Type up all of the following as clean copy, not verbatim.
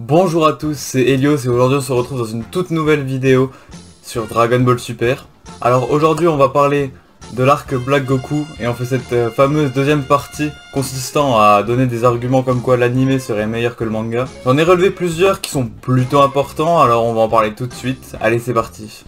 Bonjour à tous, c'est Helios et aujourd'hui on se retrouve dans une toute nouvelle vidéo sur Dragon Ball Super. Alors aujourd'hui on va parler de l'arc Black Goku et on fait cette fameuse deuxième partie consistant à donner des arguments comme quoi l'anime serait meilleur que le manga. J'en ai relevé plusieurs qui sont plutôt importants, alors on va en parler tout de suite. Allez, c'est parti.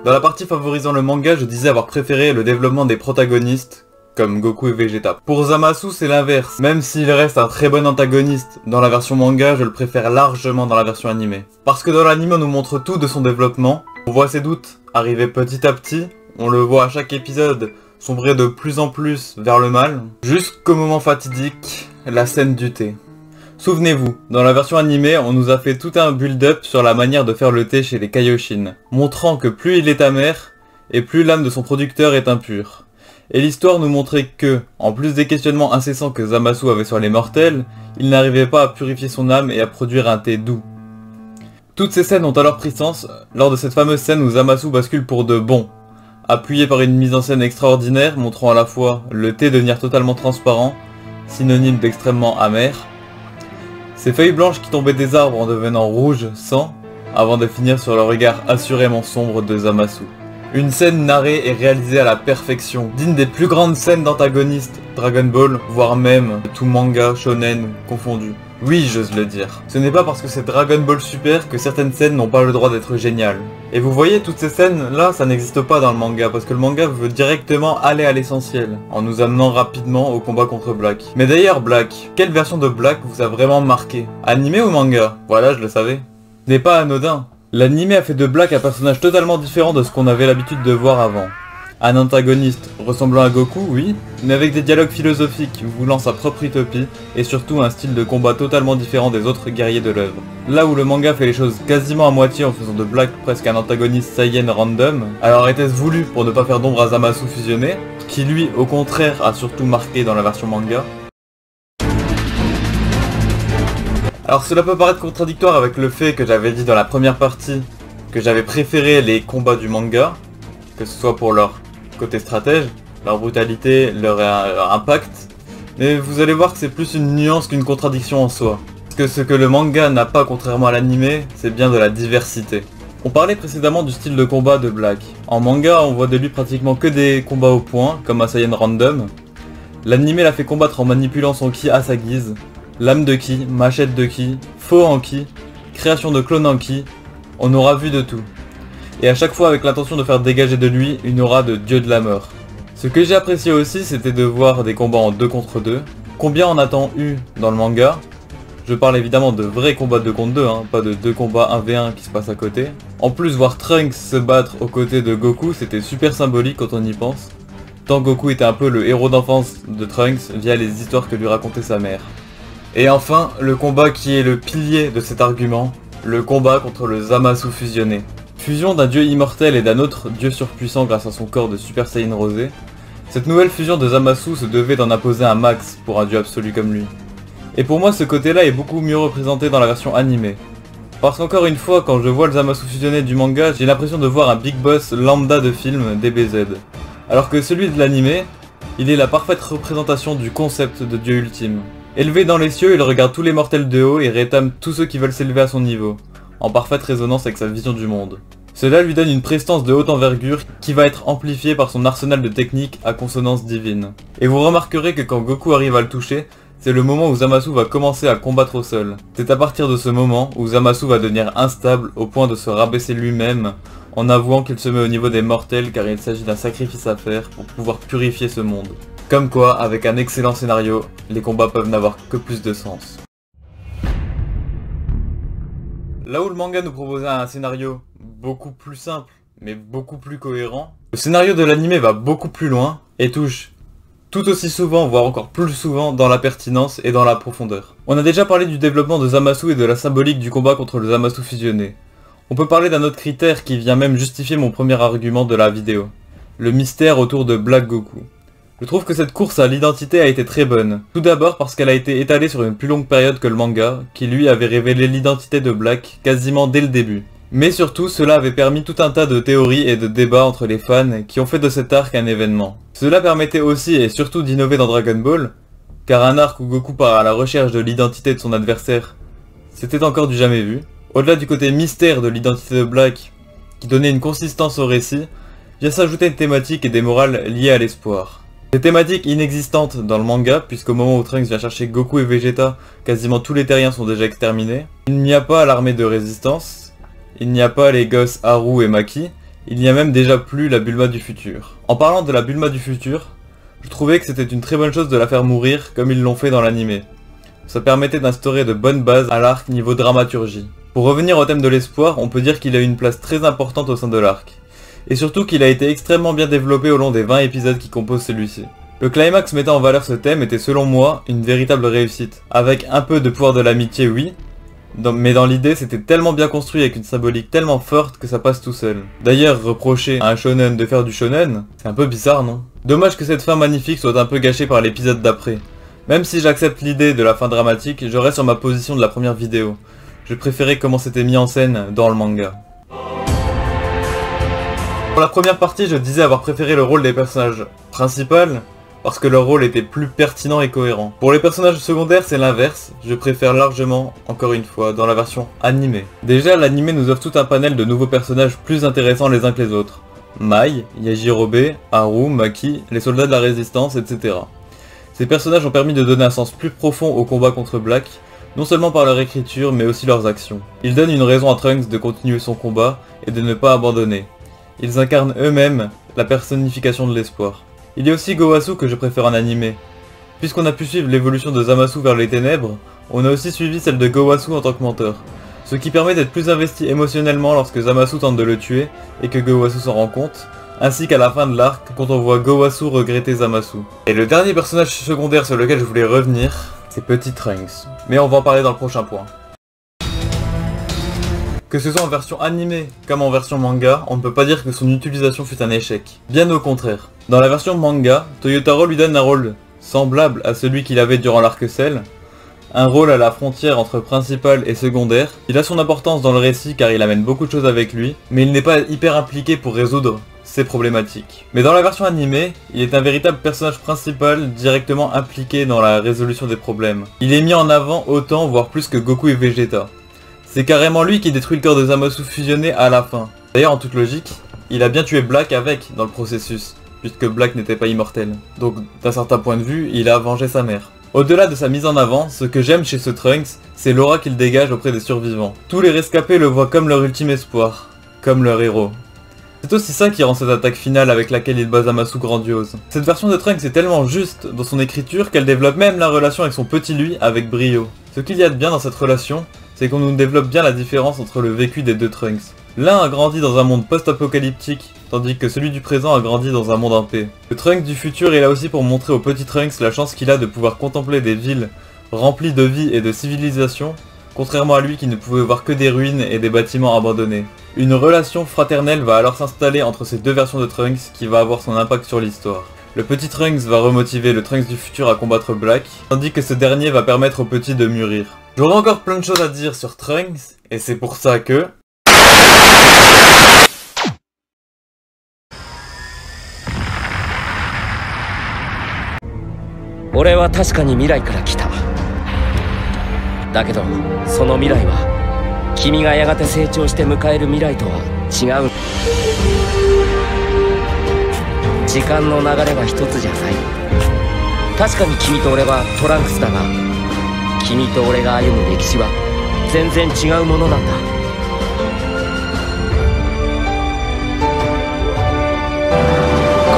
Dans la partie favorisant le manga, je disais avoir préféré le développement des protagonistes comme Goku et Vegeta. Pour Zamasu, c'est l'inverse. Même s'il reste un très bon antagoniste dans la version manga, je le préfère largement dans la version animée. Parce que dans l'anime, on nous montre tout de son développement. On voit ses doutes arriver petit à petit. On le voit à chaque épisode sombrer de plus en plus vers le mal. Jusqu'au moment fatidique, la scène du thé. Souvenez-vous, dans la version animée, on nous a fait tout un build-up sur la manière de faire le thé chez les Kaioshin, montrant que plus il est amer, et plus l'âme de son producteur est impure. Et l'histoire nous montrait que, en plus des questionnements incessants que Zamasu avait sur les mortels, il n'arrivait pas à purifier son âme et à produire un thé doux. Toutes ces scènes ont alors pris sens lors de cette fameuse scène où Zamasu bascule pour de bon, appuyé par une mise en scène extraordinaire montrant à la fois le thé devenir totalement transparent, synonyme d'extrêmement amer, ces feuilles blanches qui tombaient des arbres en devenant rouge sang, avant de finir sur le regard assurément sombre de Zamasu. Une scène narrée et réalisée à la perfection, digne des plus grandes scènes d'antagonistes Dragon Ball, voire même tout manga shonen confondu. Oui, j'ose le dire. Ce n'est pas parce que c'est Dragon Ball Super que certaines scènes n'ont pas le droit d'être géniales. Et vous voyez, toutes ces scènes-là, ça n'existe pas dans le manga, parce que le manga veut directement aller à l'essentiel, en nous amenant rapidement au combat contre Black. Mais d'ailleurs, Black, quelle version de Black vous a vraiment marqué? Animé ou manga? Voilà, je le savais. Ce n'est pas anodin. L'anime a fait de Black un personnage totalement différent de ce qu'on avait l'habitude de voir avant. Un antagoniste ressemblant à Goku, oui, mais avec des dialogues philosophiques voulant sa propre utopie, et surtout un style de combat totalement différent des autres guerriers de l'œuvre. Là où le manga fait les choses quasiment à moitié en faisant de Black presque un antagoniste Saiyan random, alors était-ce voulu pour ne pas faire d'ombre à Zamasu fusionné, qui lui au contraire a surtout marqué dans la version manga. Alors cela peut paraître contradictoire avec le fait que j'avais dit dans la première partie que j'avais préféré les combats du manga, que ce soit pour leur côté stratège, leur brutalité, leur impact, mais vous allez voir que c'est plus une nuance qu'une contradiction en soi. Parce que ce que le manga n'a pas contrairement à l'anime, c'est bien de la diversité. On parlait précédemment du style de combat de Black. En manga, on voit de lui pratiquement que des combats au point, comme un Saiyan random. L'anime l'a fait combattre en manipulant son ki à sa guise. Lame de ki, machette de ki, faux en ki, création de clones en ki, on aura vu de tout. Et à chaque fois avec l'intention de faire dégager de lui une aura de dieu de la mort. Ce que j'ai apprécié aussi, c'était de voir des combats en 2 contre 2. Combien en a-t-on eu dans le manga? Je parle évidemment de vrais combats 2 contre 2, pas de 2 combats 1v1 qui se passent à côté. En plus, voir Trunks se battre aux côtés de Goku, c'était super symbolique quand on y pense. Tant Goku était un peu le héros d'enfance de Trunks via les histoires que lui racontait sa mère. Et enfin, le combat qui est le pilier de cet argument, le combat contre le Zamasu fusionné. Fusion d'un dieu immortel et d'un autre dieu surpuissant grâce à son corps de Super Saiyan rosé, cette nouvelle fusion de Zamasu se devait d'en imposer un max pour un dieu absolu comme lui. Et pour moi, ce côté-là est beaucoup mieux représenté dans la version animée. Parce qu'encore une fois, quand je vois le Zamasu fusionné du manga, j'ai l'impression de voir un big boss lambda de film DBZ. Alors que celui de l'anime, il est la parfaite représentation du concept de dieu ultime. Élevé dans les cieux, il regarde tous les mortels de haut et rétame tous ceux qui veulent s'élever à son niveau, en parfaite résonance avec sa vision du monde. Cela lui donne une prestance de haute envergure qui va être amplifiée par son arsenal de techniques à consonance divine. Et vous remarquerez que quand Goku arrive à le toucher, c'est le moment où Zamasu va commencer à combattre au sol. C'est à partir de ce moment où Zamasu va devenir instable au point de se rabaisser lui-même en avouant qu'il se met au niveau des mortels car il s'agit d'un sacrifice à faire pour pouvoir purifier ce monde. Comme quoi, avec un excellent scénario, les combats peuvent n'avoir que plus de sens. Là où le manga nous proposait un scénario beaucoup plus simple, mais beaucoup plus cohérent, le scénario de l'anime va beaucoup plus loin et touche tout aussi souvent, voire encore plus souvent, dans la pertinence et dans la profondeur. On a déjà parlé du développement de Zamasu et de la symbolique du combat contre le Zamasu fusionné. On peut parler d'un autre critère qui vient même justifier mon premier argument de la vidéo, le mystère autour de Black Goku. Je trouve que cette course à l'identité a été très bonne. Tout d'abord parce qu'elle a été étalée sur une plus longue période que le manga, qui lui avait révélé l'identité de Black quasiment dès le début. Mais surtout, cela avait permis tout un tas de théories et de débats entre les fans qui ont fait de cet arc un événement. Cela permettait aussi et surtout d'innover dans Dragon Ball, car un arc où Goku part à la recherche de l'identité de son adversaire, c'était encore du jamais vu. Au-delà du côté mystère de l'identité de Black, qui donnait une consistance au récit, vient s'ajouter une thématique et des morales liées à l'espoir. Des thématiques inexistantes dans le manga, puisqu'au moment où Trunks vient chercher Goku et Vegeta, quasiment tous les terriens sont déjà exterminés. Il n'y a pas l'armée de résistance, il n'y a pas les gosses Haru et Maki, il n'y a même déjà plus la Bulma du futur. En parlant de la Bulma du futur, je trouvais que c'était une très bonne chose de la faire mourir comme ils l'ont fait dans l'anime. Ça permettait d'instaurer de bonnes bases à l'arc niveau dramaturgie. Pour revenir au thème de l'espoir, on peut dire qu'il a eu une place très importante au sein de l'arc. Et surtout qu'il a été extrêmement bien développé au long des 20 épisodes qui composent celui-ci. Le climax mettant en valeur ce thème était selon moi une véritable réussite. Avec un peu de pouvoir de l'amitié, oui, mais dans l'idée c'était tellement bien construit avec une symbolique tellement forte que ça passe tout seul. D'ailleurs, reprocher à un shonen de faire du shonen, c'est un peu bizarre, non? Dommage que cette fin magnifique soit un peu gâchée par l'épisode d'après. Même si j'accepte l'idée de la fin dramatique, je reste sur ma position de la première vidéo. Je préférais comment c'était mis en scène dans le manga. Pour la première partie, je disais avoir préféré le rôle des personnages principaux, parce que leur rôle était plus pertinent et cohérent. Pour les personnages secondaires, c'est l'inverse, je préfère largement, encore une fois, dans la version animée. Déjà, l'anime nous offre tout un panel de nouveaux personnages plus intéressants les uns que les autres. Mai, Yajirobe, Haru, Maki, les soldats de la résistance, etc. Ces personnages ont permis de donner un sens plus profond au combat contre Black, non seulement par leur écriture, mais aussi leurs actions. Ils donnent une raison à Trunks de continuer son combat et de ne pas abandonner. Ils incarnent eux-mêmes la personnification de l'espoir. Il y a aussi Gowasu que je préfère en animé. Puisqu'on a pu suivre l'évolution de Zamasu vers les ténèbres, on a aussi suivi celle de Gowasu en tant que mentor. Ce qui permet d'être plus investi émotionnellement lorsque Zamasu tente de le tuer et que Gowasu s'en rend compte, ainsi qu'à la fin de l'arc quand on voit Gowasu regretter Zamasu. Et le dernier personnage secondaire sur lequel je voulais revenir, c'est Petit Trunks. Mais on va en parler dans le prochain point. Que ce soit en version animée comme en version manga, on ne peut pas dire que son utilisation fut un échec. Bien au contraire. Dans la version manga, Toyotaro lui donne un rôle semblable à celui qu'il avait durant l'arc Cell, un rôle à la frontière entre principal et secondaire. Il a son importance dans le récit car il amène beaucoup de choses avec lui, mais il n'est pas hyper impliqué pour résoudre ces problématiques. Mais dans la version animée, il est un véritable personnage principal directement impliqué dans la résolution des problèmes. Il est mis en avant autant, voire plus que Goku et Vegeta. C'est carrément lui qui détruit le corps de Zamasu fusionné à la fin. D'ailleurs, en toute logique, il a bien tué Black avec dans le processus, puisque Black n'était pas immortel. Donc, d'un certain point de vue, il a vengé sa mère. Au-delà de sa mise en avant, ce que j'aime chez ce Trunks, c'est l'aura qu'il dégage auprès des survivants. Tous les rescapés le voient comme leur ultime espoir, comme leur héros. C'est aussi ça qui rend cette attaque finale avec laquelle il bat Zamasu grandiose. Cette version de Trunks est tellement juste dans son écriture qu'elle développe même la relation avec son petit lui avec brio. Ce qu'il y a de bien dans cette relation, c'est qu'on nous développe bien la différence entre le vécu des deux Trunks. L'un a grandi dans un monde post-apocalyptique, tandis que celui du présent a grandi dans un monde en paix. Le Trunks du futur est là aussi pour montrer au petit Trunks la chance qu'il a de pouvoir contempler des villes remplies de vie et de civilisation, contrairement à lui qui ne pouvait voir que des ruines et des bâtiments abandonnés. Une relation fraternelle va alors s'installer entre ces deux versions de Trunks qui va avoir son impact sur l'histoire. Le petit Trunks va remotiver le Trunks du futur à combattre Black, tandis que ce dernier va permettre au petit de mûrir. J'aurais encore plein de choses à dire sur Trunks, et c'est pour ça que...俺は確かに未来から来た。だけどその未来は君がやがて成長して迎える未来とは違う。時間の流れは一つじゃない。確かに君と俺はトランクスだが、君と俺が歩む歴史は全然違うものなんだ。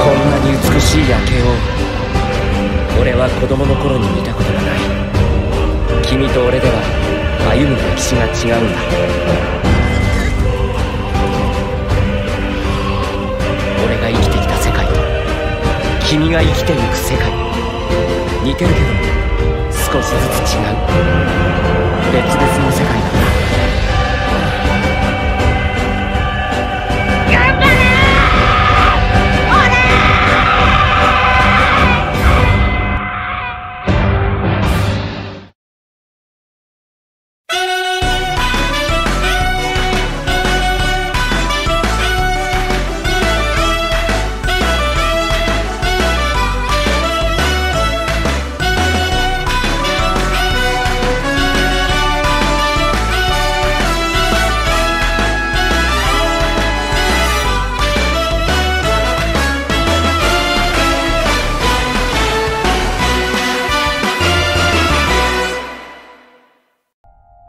こんなに美しい夜景を俺は子供の頃に見たことがない。君と俺では歩む歴史が違うんだ。俺が生きてきた世界と君が生きていく世界、似てるけど少しずつ違う別々の世界なんだ。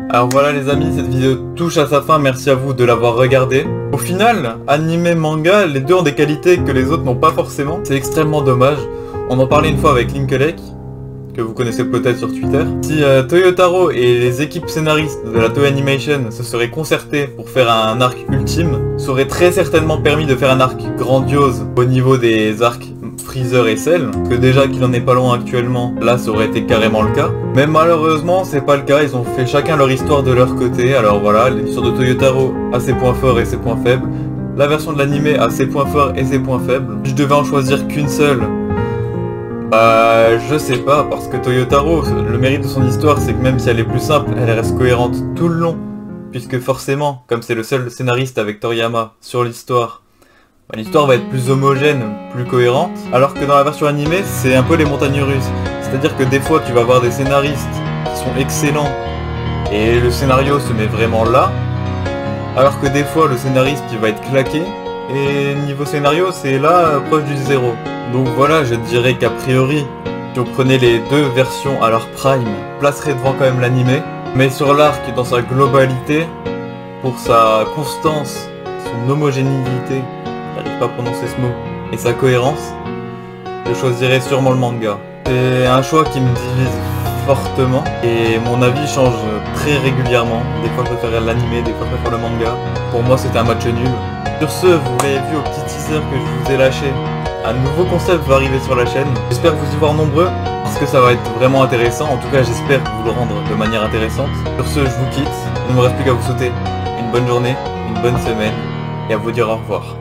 Alors voilà les amis, cette vidéo touche à sa fin, merci à vous de l'avoir regardée. Au final, anime, manga, les deux ont des qualités que les autres n'ont pas forcément. C'est extrêmement dommage. On en parlait une fois avec Linkelek, que vous connaissez peut-être sur Twitter. Si Toyotaro et les équipes scénaristes de la Toei Animation se seraient concertés pour faire un arc ultime, ça aurait très certainement permis de faire un arc grandiose au niveau des arcs Freezer et Cell, que déjà qu'il en est pas loin actuellement, là ça aurait été carrément le cas. Mais malheureusement c'est pas le cas, ils ont fait chacun leur histoire de leur côté. Alors voilà, l'histoire de Toyotaro a ses points forts et ses points faibles. La version de l'anime a ses points forts et ses points faibles. Si je devais en choisir qu'une seule, je sais pas, parce que Toyotaro, le mérite de son histoire, c'est que même si elle est plus simple, elle reste cohérente tout le long. Puisque forcément, comme c'est le seul scénariste avec Toriyama sur l'histoire, l'histoire va être plus homogène, plus cohérente. Alors que dans la version animée, c'est un peu les montagnes russes. C'est-à-dire que des fois, tu vas avoir des scénaristes qui sont excellents, et le scénario se met vraiment là. Alors que des fois, le scénariste, il va être claqué, et niveau scénario, c'est là, proche du zéro. Donc voilà, je dirais qu'a priori, si on prenait les deux versions à leur prime, placerait devant quand même l'animé. Mais sur l'arc, dans sa globalité, pour sa constance, son homogénéité, j'arrive pas à prononcer ce mot, et sa cohérence, je choisirais sûrement le manga. C'est un choix qui me divise fortement, et mon avis change très régulièrement. Des fois je préfère l'animé, des fois je préfère le manga. Pour moi c'était un match nul. Sur ce, vous l'avez vu au petit teaser que je vous ai lâché, un nouveau concept va arriver sur la chaîne. J'espère vous y voir nombreux, parce que ça va être vraiment intéressant. En tout cas, j'espère vous le rendre de manière intéressante. Sur ce, je vous quitte. Il ne me reste plus qu'à vous souhaiter une bonne journée, une bonne semaine, et à vous dire au revoir.